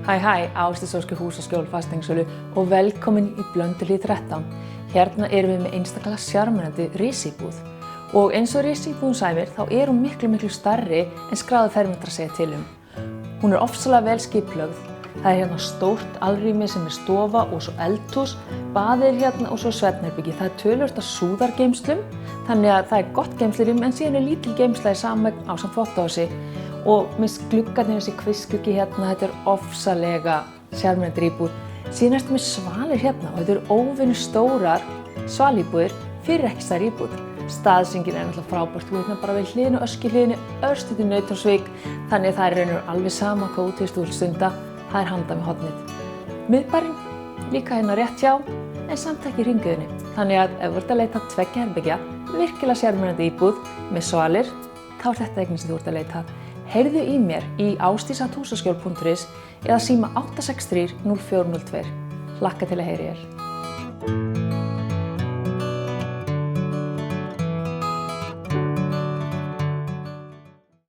Hæ, Ásdís Ósk Hús og Skjól fasteignasölu og velkomin í Blönduhlíð 13. Hérna erum við með einstaklega sjarmerandi risíbúð. Og eins og risíbúðin sæmir þá er hún miklu stærri en skráða fermetrar segja til um. Hún er ofsalega vel skipulögð. Það er hérna stórt alrými sem er stofa og svo eldhús, baðið hérna og svo svefnherbergi. Það er töluvert af súðargeymslum, þannig að það er gott geymslurými en síðan er lítil geymsla í sameign ásamt þvottahúsi. Og með gluggarnir þessi kvistgluggi hérna, þetta er ofsalega sjarmerandi íbúð. Síðan ertu með svalir hérna og þetta eru óvenju stórar svalíbúðir fyrir ekki stærri íbúð. Staðsingin er náttúrulega frábært, þú hérna bara við hliðinu, Öskjuhlíðinni, örstutt í Nauthólsvík, þannig að það er raunur alveg sama hvað útivist þú vilt stunda, það er handan við hornið. Miðbærinn, líka hérna rétt hjá, en samt ekki í hringöðinni. Þannig að ef þú ert að leita að tveggja herbergja, virkilega sjarmerandi íbúð með svalir, þá er þetta eignin sem þú ert að leita að. Heyrðu í mér í ásdís@húsaskjól.is eða síma 863 0402. Hlakka til að heyra í þér.